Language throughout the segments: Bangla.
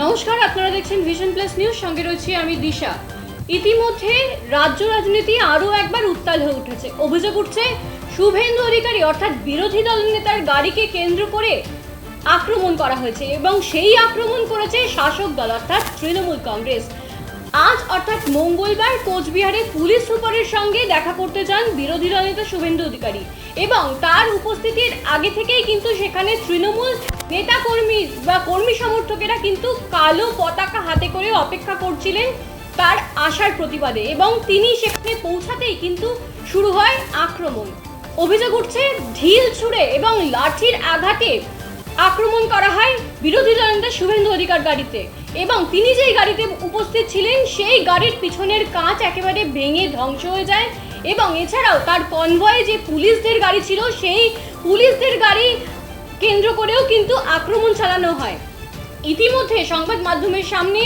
নমস্কার, আপনারা দেখছেন ভিশন প্লাস নিউজ, সঙ্গে রয়েছি আমি দিশা। ইতিমধ্যে রাজ্য রাজনীতি আরও একবার উত্তাল হয়ে উঠেছে। অভিযোগ উঠছে শুভেন্দু অধিকারী অর্থাৎ বিরোধী দল নেতার গাড়িকে কেন্দ্র করে আক্রমণ করা হয়েছে এবং সেই আক্রমণ করেছে শাসক দল অর্থাৎ তৃণমূল কংগ্রেস। আজ অর্থাৎ মঙ্গলবার কোচবিহারে পুলিশ সুপারের সঙ্গে দেখা করতে যান বিরোধী দল নেতা শুভেন্দু অধিকারী এবং তার উপস্থিতির আগে থেকেই কিন্তু সেখানে তৃণমূল নেতা কর্মী বা কর্মী সমর্থকেরা কিন্তু কালো পতাকা হাতে করে অপেক্ষা করছিলেন তার আসার প্রতিবাদে এবং তিনি সেখানে পৌঁছাতেই কিন্তু শুরু হয় আক্রমণ। অভিযোগ উঠছে ঢিল ছুঁড়ে এবং লাঠির আঘাতে আক্রমণ করা হয় বিরোধী দল নেতা শুভেন্দু অধিকার গাড়িতে এবং তিনি যেই গাড়িতে উপস্থিত ছিলেন সেই গাড়ির পিছনের কাঁচ একেবারে ভেঙে ধ্বংস হয়ে যায় এবং এছাড়াও তার কনভয়ে যে পুলিশদের গাড়ি ছিল সেই পুলিশদের গাড়ি কেন্দ্র করেও কিন্তু আক্রমণ চালানো হয়। ইতিমধ্যে সংবাদ মাধ্যমের সামনে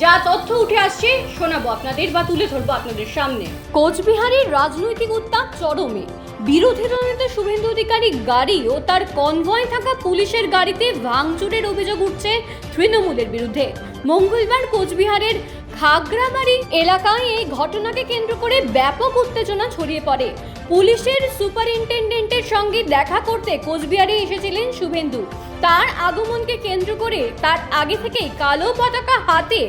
যা তথ্য উঠে আসছে শোনাবো আপনাদের বা তুলে ধরবো আপনাদের সামনে। কোচবিহারের রাজনৈতিক উত্তাপ চরমে। বিরোধী দলনেতা শুভেন্দু অধিকারী গাড়ি ও তার কনভয় থাকা পুলিশের গাড়িতে ভাঙচুরের অভিযোগ উঠছে তৃণমূলের বিরুদ্ধে। মঙ্গলবার কোচবিহারের খাগড়াবাড়ি এলাকায় এই ঘটনাকে কেন্দ্র করে ব্যাপক উত্তেজনা ছড়িয়ে পড়ে। পুলিশের সুপারিনটেন্ডেন্টের সঙ্গে দেখা করতে কোচবিহারে এসেছিলেন শুভেন্দু। তার আগমনকে কেন্দ্র করে তার আগে থেকেই কালো পতাকা হাতে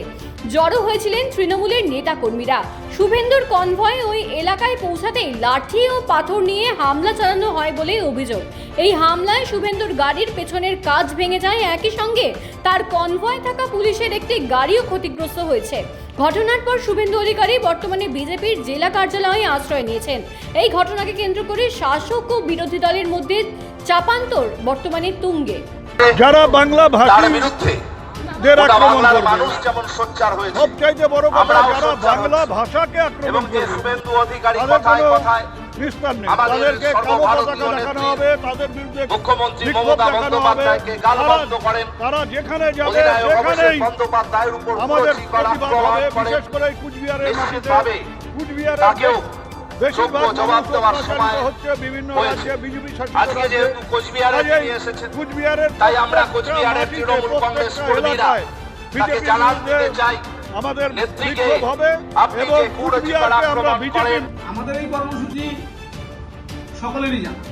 জড়ো হয়েছিলেন তৃণমূলের নেতাকর্মীরা। শুভেন্দুর কনভয় ওই এলাকায় পৌঁছাতেই লাঠি ও পাথর নিয়ে হামলা চালানো হয় বলে অভিযোগ। এই হামলায় শুভেন্দুর গাড়ির পেছনের কাঁচ ভেঙে যায়, একই সঙ্গে তার কনভয় থাকা পুলিশের একটি গাড়িও ক্ষতিগ্রস্ত হয়েছে। ঘটনার পর শুভেন্দু অধিকারী বর্তমানে বিজেপির জেলা কার্যালয়ে আশ্রয় নিয়েছেন। এই ঘটনাকে কেন্দ্র করে শাসক ও বিরোধী দলের মধ্যে চাপান্তর বর্তমানে তুঙ্গে। যারা বাংলা ভাষার বিরুদ্ধে মানুষ যেমন সোচ্চার হয়েছে, সবচাইতে বড় কথা যারা বাংলা ভাষাকে আক্রমণ করবে শুভেন্দু অধিকারী কথায় কথায় নিস্তার নেই। তাদেরকে কালো পতাকা দেখানো হবে, তাদের বিরুদ্ধে মুখ্যমন্ত্রী মমতা বন্দ্যোপাধ্যায়কে গালমন্দ করেন। তারা যেখানে যাবে সেখানেই বন্দ্যোপাধ্যায়ের উপর আমাদের প্রতিবাদ হবে। বিশেষ করে কুচবিহারের মাটিতে, কুচবিহারের বেশিরভাগ জবাব দেওয়ার সময় হচ্ছে বিভিন্ন রাজ্যে বিজেপি শাসিত আজকে যেহেতু কোচবিহারে নিয়ে এসেছেন, কুচবিহারের তাই আমরা কোচবিহারের তৃণমূল কংগ্রেস কর্মীরা তাকে জানান দিতে চাই আমাদের নেত্রীকে হবে আপনি এবং যে কুচবিহারকে আমরা বিজেপি। আমাদের এই কর্মসূচি সকলেরই জানা।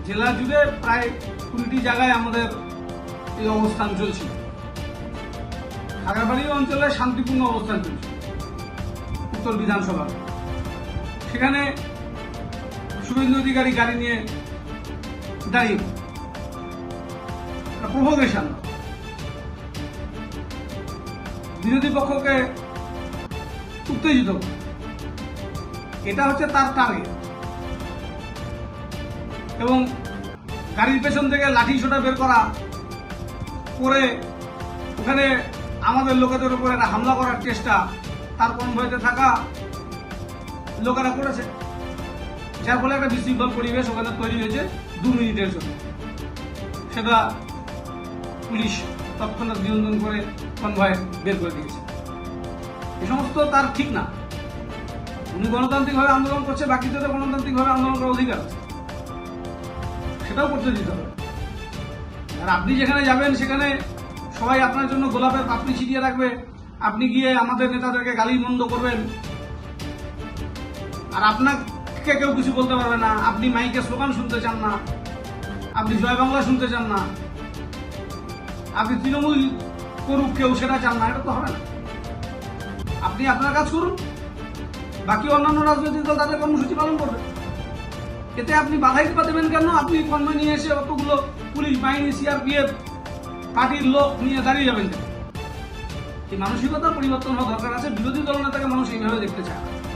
জেলা জুড়ে প্রায় 20টি জায়গায় আমাদের এই অবস্থান চলছিল। খাগড়াবাড়ি অঞ্চলে শান্তিপূর্ণ অবস্থান চলছিল উত্তর বিধানসভা। সেখানে শুভেন্দু অধিকারী গাড়ি নিয়ে দাঁড়িয়ে প্রভোকেশন, বিরোধী পক্ষকে উত্তেজিত, এটা হচ্ছে তার টার্গেট। এবং গাড়ির পেছন থেকে লাঠি সোটা বের করা করে ওখানে আমাদের লোকেদের উপরে হামলা করার চেষ্টা তার কনভয়েতে থাকা লোকেরা করেছে, যার ফলে একটা বিশৃঙ্খল পরিবেশ ওখানে তৈরি হয়েছে 2 মিনিটের জন্য। সেটা পুলিশ তৎক্ষণাৎ নিয়ন্ত্রণ করে কনভয় বের করে দিয়েছে। এই সমস্ত তার ঠিক না। উনি গণতান্ত্রিকভাবে আন্দোলন করছে, বাকিদের গণতান্ত্রিকভাবে আন্দোলন করার অধিকার আছে, সেটাও করতে দিতে হবে। আর আপনি যেখানে যাবেন সেখানে সবাই আপনার জন্য গোলাপের পাপড়ি ছিটিয়ে রাখবে, আপনি গিয়ে আমাদের নেতাদেরকে গালি মন্দ করবেন আর আপনাকে কেউ কিছু বলতে পারবে না। আপনি মাইকে স্লোগান শুনতে চান না, আপনি জয় বাংলা শুনতে চান না, আপনি তৃণমূল করুক কেউ সেটা চান না, এটা তো হবে না। আপনি আপনার কাজ করুন, বাকি অন্যান্য রাজনৈতিক দল তাদের কর্মসূচি পালন করবে। এতে আপনি বাধাই দেবেন কেন? আপনি কনভয় নিয়ে এসে অতগুলো পুলিশ বাহিনী, সিআরপিএফ পার্টির লোক নিয়ে দাঁড়িয়ে যাবেন কেন? এই মানসিকতার পরিবর্তন হওয়া দরকার আছে। বিরোধী দল নেতাকে মানুষ এইভাবে দেখতে চায় না।